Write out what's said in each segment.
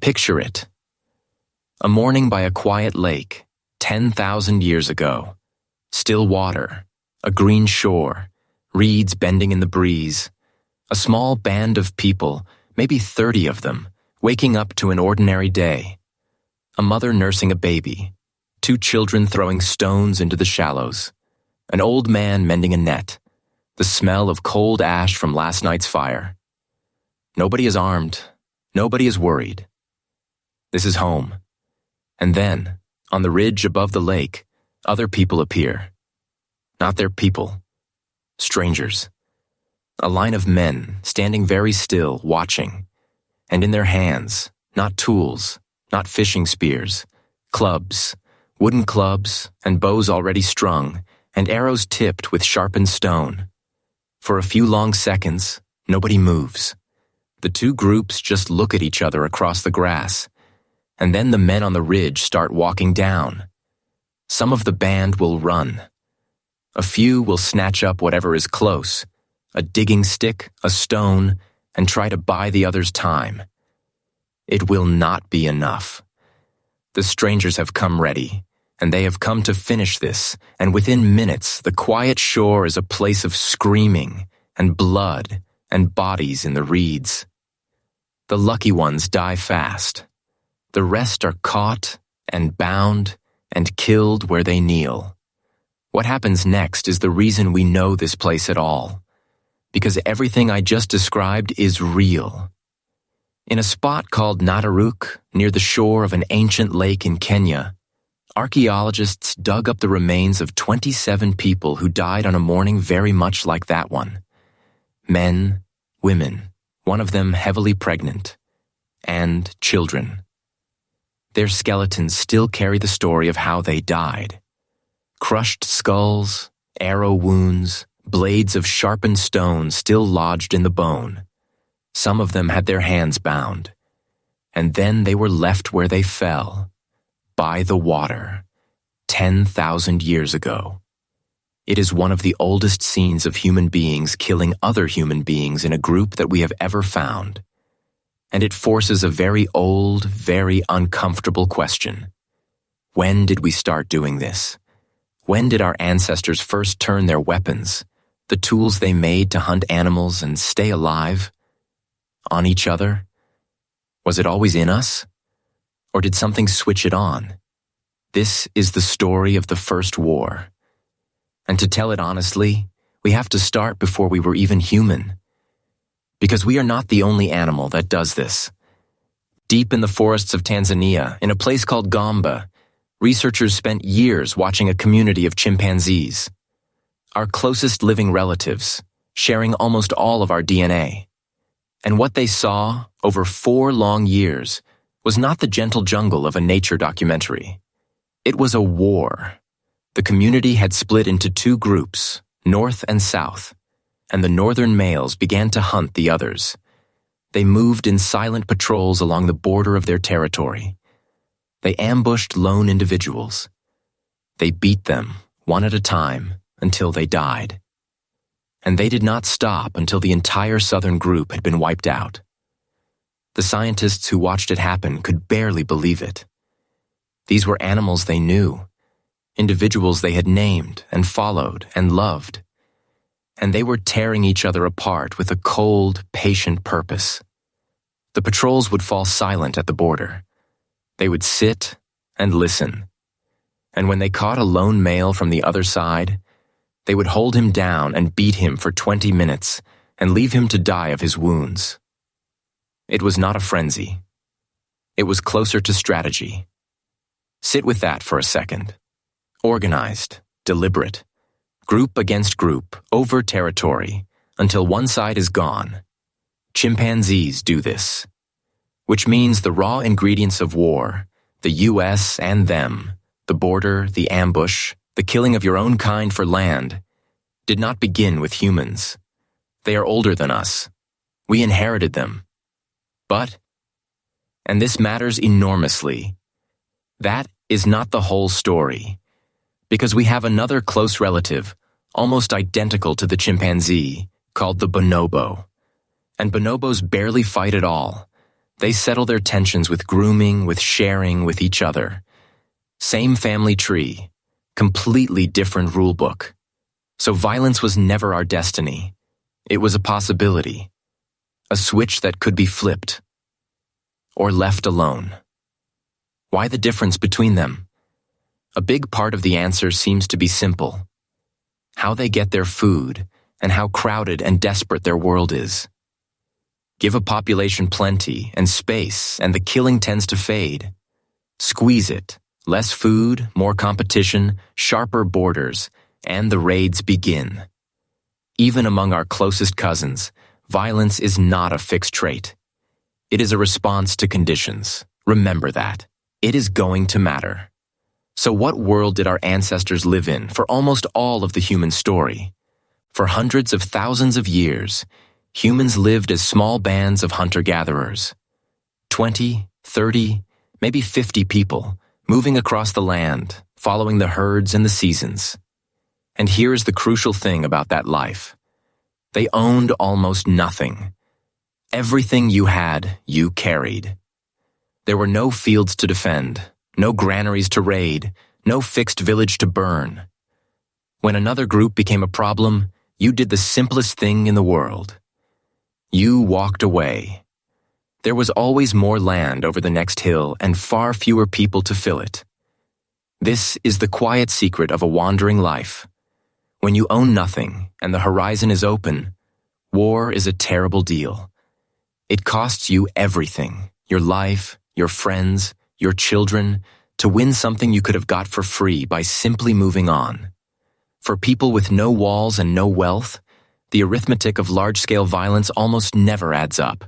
Picture it. A morning by a quiet lake, 10,000 years ago. Still water, a green shore, reeds bending in the breeze. A small band of people, maybe 30 of them, waking up to an ordinary day. A mother nursing a baby, 2 children throwing stones into the shallows, an old man mending a net, the smell of cold ash from last night's fire. Nobody is armed, nobody is worried. This is home. And then, on the ridge above the lake, other people appear. Not their people. Strangers. A line of men standing very still, watching. And in their hands, not tools, not fishing spears, clubs, wooden clubs, and bows already strung, and arrows tipped with sharpened stone. For a few long seconds, nobody moves. The 2 groups just look at each other across the grass, and then the men on the ridge start walking down. Some of the band will run. A few will snatch up whatever is close, a digging stick, a stone, and try to buy the others time. It will not be enough. The strangers have come ready, and they have come to finish this, and within minutes the quiet shore is a place of screaming, and blood, and bodies in the reeds. The lucky ones die fast. The rest are caught, and bound, and killed where they kneel. What happens next is the reason we know this place at all, because everything I just described is real. In a spot called Nataruk, near the shore of an ancient lake in Kenya, archaeologists dug up the remains of 27 people who died on a morning very much like that one. Men, women, one of them heavily pregnant, and children. Their skeletons still carry the story of how they died. Crushed skulls, arrow wounds, blades of sharpened stone still lodged in the bone. Some of them had their hands bound. And then they were left where they fell, by the water, 10,000 years ago. It is one of the oldest scenes of human beings killing other human beings in a group that we have ever found. And it forces a very old, very uncomfortable question. When did we start doing this? When did our ancestors first turn their weapons, the tools they made to hunt animals and stay alive, on each other? Was it always in us? Or did something switch it on? This is the story of the first war. And to tell it honestly, we have to start before we were even human. Because we are not the only animal that does this. Deep in the forests of Tanzania, in a place called Gombe, researchers spent years watching a community of chimpanzees, our closest living relatives, sharing almost all of our DNA. And what they saw, over 4 long years, was not the gentle jungle of a nature documentary. It was a war. The community had split into 2 groups, north and south, and the northern males began to hunt the others. They moved in silent patrols along the border of their territory. They ambushed lone individuals. They beat them, one at a time, until they died. And they did not stop until the entire southern group had been wiped out. The scientists who watched it happen could barely believe it. These were animals they knew, individuals they had named and followed and loved. And they were tearing each other apart with a cold, patient purpose. The patrols would fall silent at the border. They would sit and listen. And when they caught a lone male from the other side, they would hold him down and beat him for 20 minutes and leave him to die of his wounds. It was not a frenzy. It was closer to strategy. Sit with that for a second. Organized, deliberate, group against group, over territory, until one side is gone. Chimpanzees do this. Which means the raw ingredients of war, the US and them, the border, the ambush, the killing of your own kind for land, did not begin with humans. They are older than us. We inherited them. But, and this matters enormously, that is not the whole story. Because we have another close relative, almost identical to the chimpanzee, called the bonobo. And bonobos barely fight at all. They settle their tensions with grooming, with sharing, with each other. Same family tree, completely different rulebook. So violence was never our destiny. It was a possibility, a switch that could be flipped or left alone. Why the difference between them? A big part of the answer seems to be simple: how they get their food and how crowded and desperate their world is. Give a population plenty and space, and the killing tends to fade. Squeeze it, less food, more competition, sharper borders, and the raids begin. Even among our closest cousins, violence is not a fixed trait. It is a response to conditions. Remember that. It is going to matter. So what world did our ancestors live in for almost all of the human story? For hundreds of thousands of years, humans lived as small bands of hunter-gatherers. 20, 30, maybe 50 people, moving across the land, following the herds and the seasons. And here's the crucial thing about that life. They owned almost nothing. Everything you had, you carried. There were no fields to defend, no granaries to raid, no fixed village to burn. When another group became a problem, you did the simplest thing in the world. You walked away. There was always more land over the next hill and far fewer people to fill it. This is the quiet secret of a wandering life. When you own nothing and the horizon is open, war is a terrible deal. It costs you everything, your life, your friends, your children, to win something you could have got for free by simply moving on. For people with no walls and no wealth, the arithmetic of large-scale violence almost never adds up.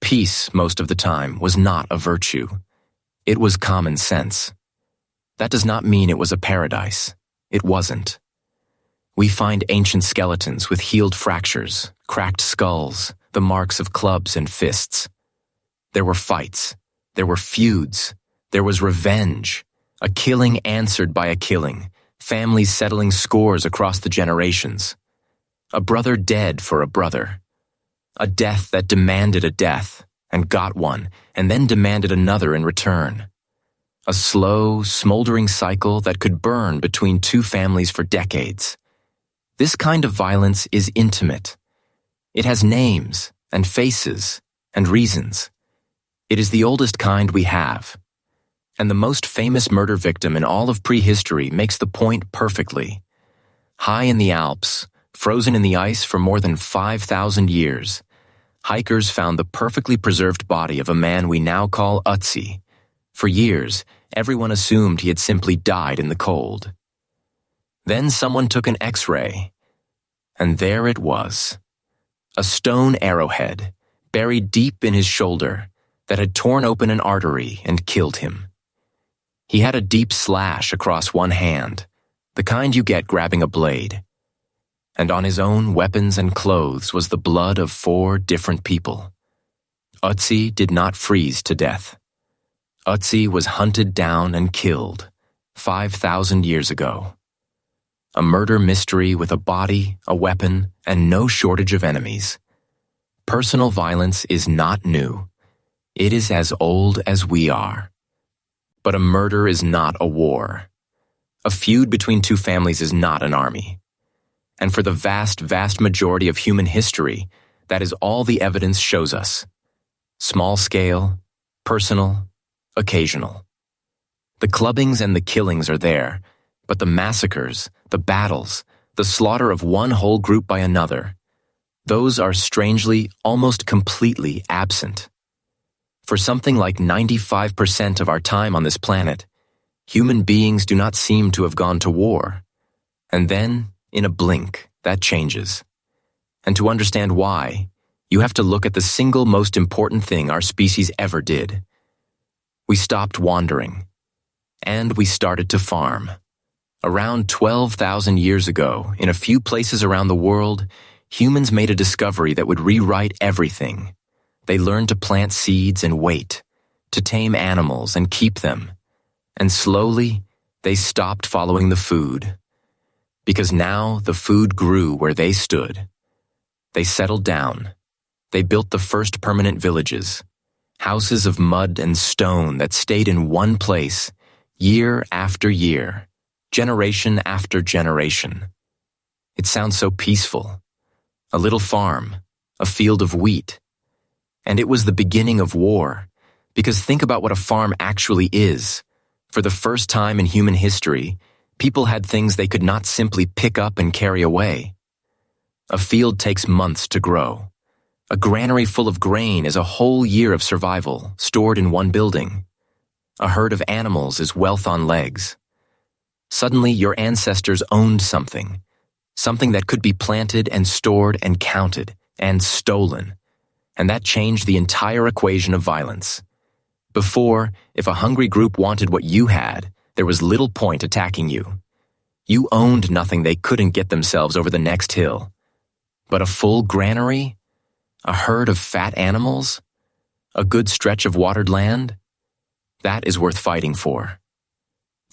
Peace, most of the time, was not a virtue. It was common sense. That does not mean it was a paradise. It wasn't. We find ancient skeletons with healed fractures, cracked skulls, the marks of clubs and fists. There were fights. There were feuds. There was revenge. A killing answered by a killing. Families settling scores across the generations. A brother dead for a brother. A death that demanded a death, and got one, and then demanded another in return. A slow, smoldering cycle that could burn between two families for decades. This kind of violence is intimate. It has names, and faces, and reasons. It is the oldest kind we have. And the most famous murder victim in all of prehistory makes the point perfectly. High in the Alps, frozen in the ice for more than 5,000 years, hikers found the perfectly preserved body of a man we now call Ötzi. For years, everyone assumed he had simply died in the cold. Then someone took an X-ray, and there it was. A stone arrowhead, buried deep in his shoulder, that had torn open an artery and killed him. He had a deep slash across one hand, the kind you get grabbing a blade. And on his own weapons and clothes was the blood of 4 different people. Ötzi did not freeze to death. Ötzi was hunted down and killed 5,000 years ago. A murder mystery with a body, a weapon, and no shortage of enemies. Personal violence is not new. It is as old as we are. But a murder is not a war. A feud between two families is not an army. And for the vast, vast majority of human history, that is all the evidence shows us. Small scale, personal, occasional. The clubbings and the killings are there, but the massacres, the battles, the slaughter of one whole group by another, those are strangely, almost completely absent. For something like 95% of our time on this planet, human beings do not seem to have gone to war. And then, in a blink, that changes. And to understand why, you have to look at the single most important thing our species ever did. We stopped wandering, and we started to farm. Around 12,000 years ago, in a few places around the world, humans made a discovery that would rewrite everything. They learned to plant seeds and wait, to tame animals and keep them. And slowly, they stopped following the food. Because now the food grew where they stood. They settled down. They built the first permanent villages. Houses of mud and stone that stayed in one place year after year, generation after generation. It sounds so peaceful. A little farm, a field of wheat. And it was the beginning of war, because think about what a farm actually is. For the first time in human history, people had things they could not simply pick up and carry away. A field takes months to grow. A granary full of grain is a whole year of survival, stored in one building. A herd of animals is wealth on legs. Suddenly, your ancestors owned something that could be planted and stored and counted and stolen. And that changed the entire equation of violence. Before, if a hungry group wanted what you had, there was little point attacking you. You owned nothing they couldn't get themselves over the next hill. But a full granary? A herd of fat animals? A good stretch of watered land? That is worth fighting for.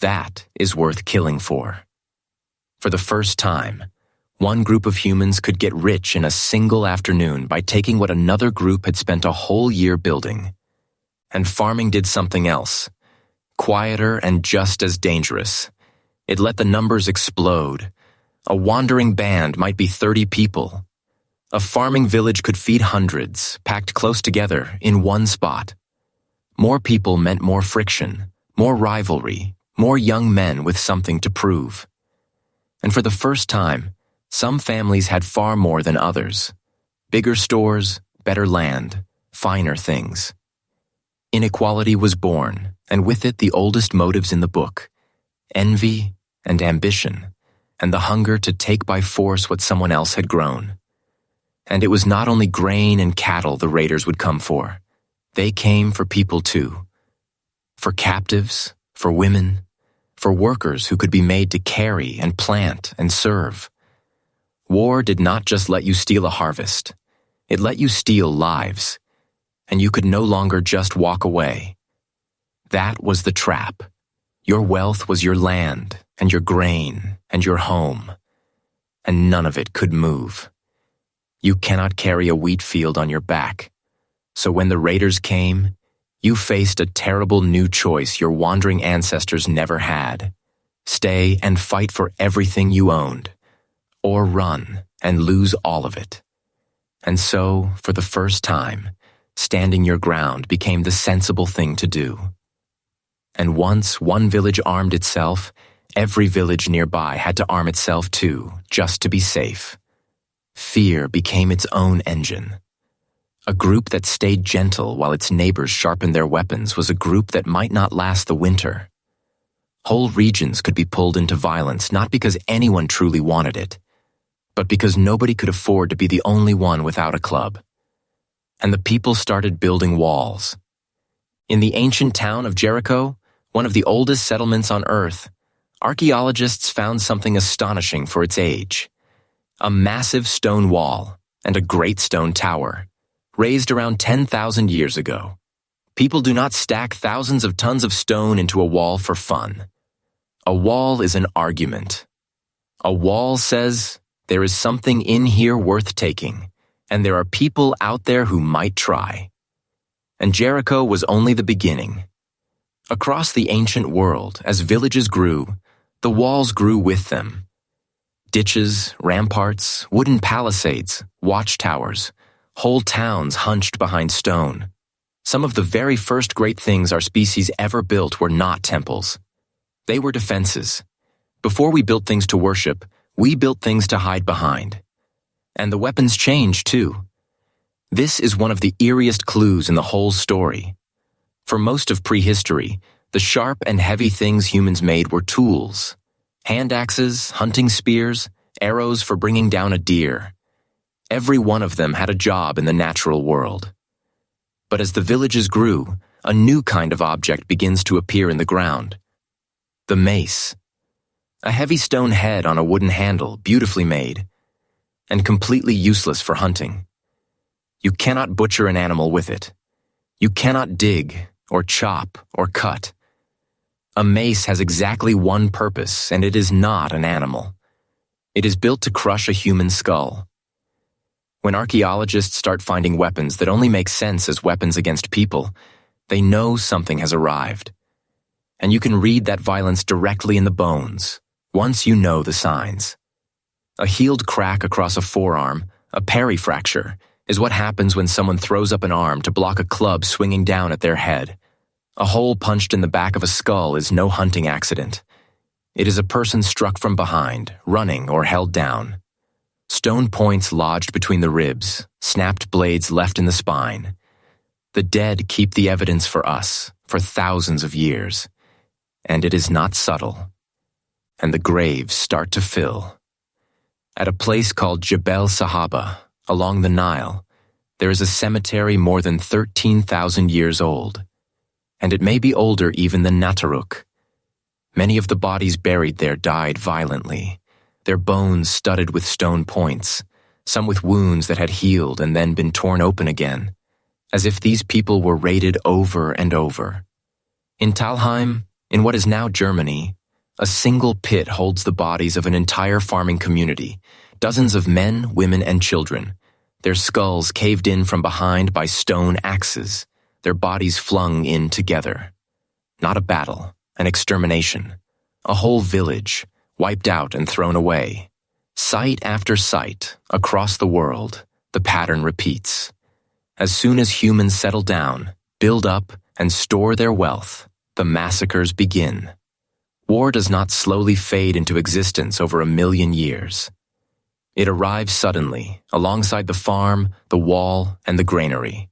That is worth killing for. For the first time, one group of humans could get rich in a single afternoon by taking what another group had spent a whole year building. And farming did something else, quieter and just as dangerous. It let the numbers explode. A wandering band might be 30 people. A farming village could feed hundreds, packed close together in one spot. More people meant more friction, more rivalry, more young men with something to prove. And for the first time, some families had far more than others. Bigger stores, better land, finer things. Inequality was born, and with it the oldest motives in the book: envy and ambition, and the hunger to take by force what someone else had grown. And it was not only grain and cattle the raiders would come for. They came for people too. For captives, for women, for workers who could be made to carry and plant and serve. War did not just let you steal a harvest. It let you steal lives. And you could no longer just walk away. That was the trap. Your wealth was your land and your grain and your home. And none of it could move. You cannot carry a wheat field on your back. So when the raiders came, you faced a terrible new choice your wandering ancestors never had. Stay and fight for everything you owned, or run and lose all of it. And so, for the first time, standing your ground became the sensible thing to do. And once one village armed itself, every village nearby had to arm itself too, just to be safe. Fear became its own engine. A group that stayed gentle while its neighbors sharpened their weapons was a group that might not last the winter. Whole regions could be pulled into violence not because anyone truly wanted it, but because nobody could afford to be the only one without a club. And the people started building walls. In the ancient town of Jericho, one of the oldest settlements on Earth, archaeologists found something astonishing for its age. A massive stone wall and a great stone tower, raised around 10,000 years ago. People do not stack thousands of tons of stone into a wall for fun. A wall is an argument. A wall says, there is something in here worth taking, and there are people out there who might try. And Jericho was only the beginning. Across the ancient world, as villages grew, the walls grew with them. Ditches, ramparts, wooden palisades, watchtowers, whole towns hunched behind stone. Some of the very first great things our species ever built were not temples. They were defenses. Before we built things to worship, we built things to hide behind. And the weapons changed, too. This is one of the eeriest clues in the whole story. For most of prehistory, the sharp and heavy things humans made were tools. Hand axes, hunting spears, arrows for bringing down a deer. Every one of them had a job in the natural world. But as the villages grew, a new kind of object begins to appear in the ground. The mace. A heavy stone head on a wooden handle, beautifully made, and completely useless for hunting. You cannot butcher an animal with it. You cannot dig, or chop, or cut. A mace has exactly one purpose, and it is not an animal. It is built to crush a human skull. When archaeologists start finding weapons that only make sense as weapons against people, they know something has arrived. And you can read that violence directly in the bones, once you know the signs. A healed crack across a forearm, a perifracture, is what happens when someone throws up an arm to block a club swinging down at their head. A hole punched in the back of a skull is no hunting accident. It is a person struck from behind, running or held down. Stone points lodged between the ribs, snapped blades left in the spine. The dead keep the evidence for us, for thousands of years. And it is not subtle. And the graves start to fill. At a place called Jebel Sahaba, along the Nile, there is a cemetery more than 13,000 years old. And it may be older even than Nataruk. Many of the bodies buried there died violently, their bones studded with stone points, some with wounds that had healed and then been torn open again, as if these people were raided over and over. In Talheim, in what is now Germany, a single pit holds the bodies of an entire farming community, dozens of men, women, and children, their skulls caved in from behind by stone axes, their bodies flung in together. Not a battle, an extermination, a whole village, wiped out and thrown away. Site after site, across the world, the pattern repeats. As soon as humans settle down, build up, and store their wealth, the massacres begin. War does not slowly fade into existence over 1,000,000 years. It arrives suddenly, alongside the farm, the wall, and the granary.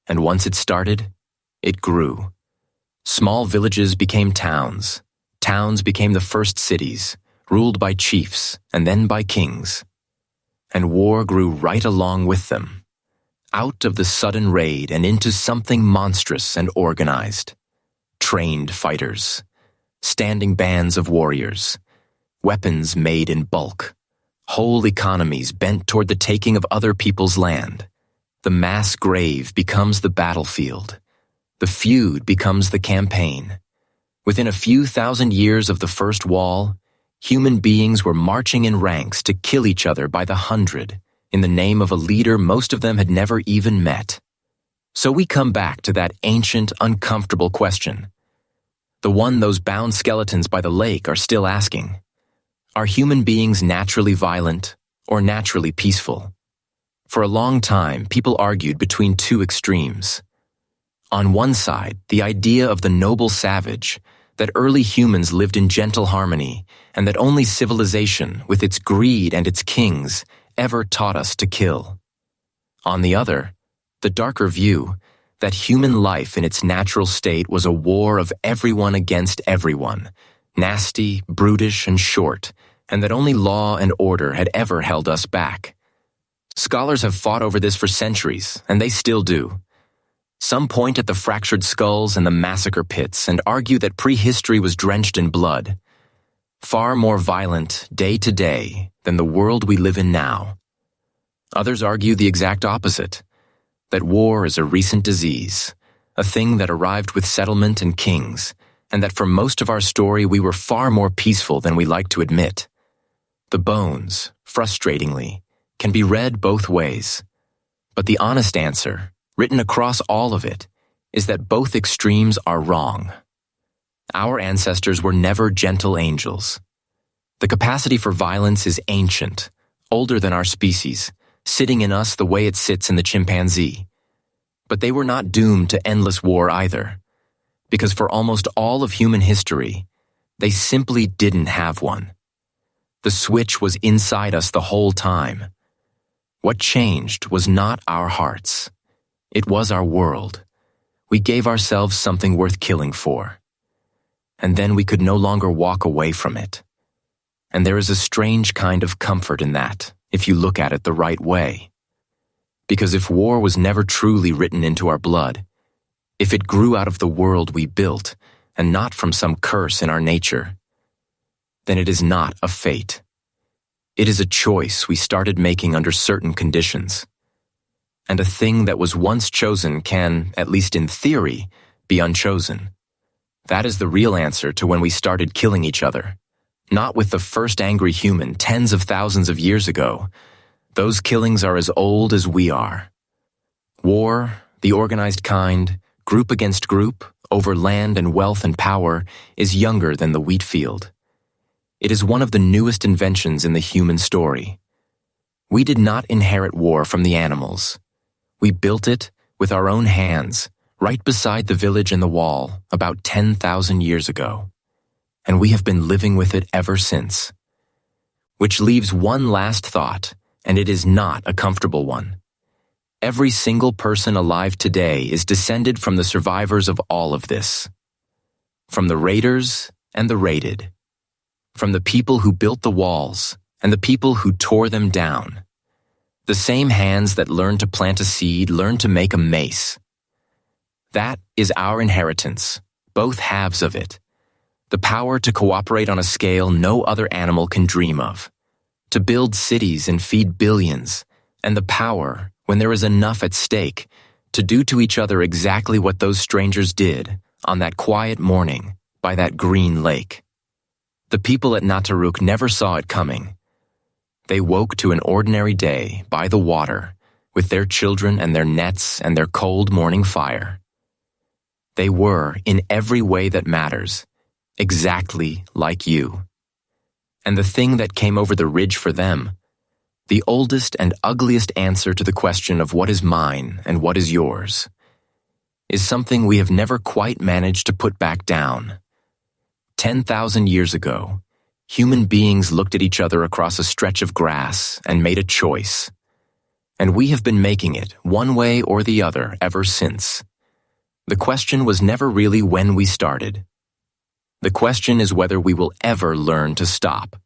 And once it started, it grew. Small villages became towns. Towns became the first cities, ruled by chiefs and then by kings. And war grew right along with them, out of the sudden raid and into something monstrous and organized. Trained fighters, standing bands of warriors, weapons made in bulk, whole economies bent toward the taking of other people's land. The mass grave becomes the battlefield. The feud becomes the campaign. Within a few thousand years of the first wall, human beings were marching in ranks to kill each other by the hundred in the name of a leader most of them had never even met. So we come back to that ancient, uncomfortable question. The one those bound skeletons by the lake are still asking. Are human beings naturally violent or naturally peaceful? For a long time, people argued between two extremes. On one side, the idea of the noble savage, that early humans lived in gentle harmony, and that only civilization, with its greed and its kings, ever taught us to kill. On the other, the darker view, that human life in its natural state was a war of everyone against everyone, nasty, brutish, and short, and that only law and order had ever held us back. Scholars have fought over this for centuries, and they still do. Some point at the fractured skulls and the massacre pits and argue that prehistory was drenched in blood, far more violent day to day than the world we live in now. Others argue the exact opposite, that war is a recent disease, a thing that arrived with settlement and kings, and that for most of our story we were far more peaceful than we like to admit. The bones, frustratingly, can be read both ways, but the honest answer, written across all of it, is that both extremes are wrong. Our ancestors were never gentle angels. The capacity for violence is ancient, older than our species, sitting in us the way it sits in the chimpanzee. But they were not doomed to endless war either, because for almost all of human history, they simply didn't have one. The switch was inside us the whole time. What changed was not our hearts. It was our world. We gave ourselves something worth killing for. And then we could no longer walk away from it. And there is a strange kind of comfort in that, if you look at it the right way. Because if war was never truly written into our blood, if it grew out of the world we built and not from some curse in our nature, then it is not a fate. It is a choice we started making under certain conditions. And a thing that was once chosen can, at least in theory, be unchosen. That is the real answer to when we started killing each other. Not with the first angry human tens of thousands of years ago, Those killings are as old as we are. War, the organized kind, group against group, over land and wealth and power, is younger than the wheat field. It is one of the newest inventions in the human story. We did not inherit war from the animals. We built it with our own hands, right beside the village and the wall, about 10,000 years ago. And we have been living with it ever since. Which leaves one last thought, and it is not a comfortable one. Every single person alive today is descended from the survivors of all of this. From the raiders and the raided. From the people who built the walls and the people who tore them down. The same hands that learned to plant a seed learned to make a mace. That is our inheritance, both halves of it. The power to cooperate on a scale no other animal can dream of. To build cities and feed billions, and the power, when there is enough at stake, to do to each other exactly what those strangers did on that quiet morning by that green lake. The people at Nataruk never saw it coming. They woke to an ordinary day by the water with their children and their nets and their cold morning fire. They were, in every way that matters, exactly like you. And the thing that came over the ridge for them, the oldest and ugliest answer to the question of what is mine and what is yours, is something we have never quite managed to put back down. 10,000 years ago, human beings looked at each other across a stretch of grass and made a choice. And we have been making it one way or the other ever since. The question was never really when we started. The question is whether we will ever learn to stop.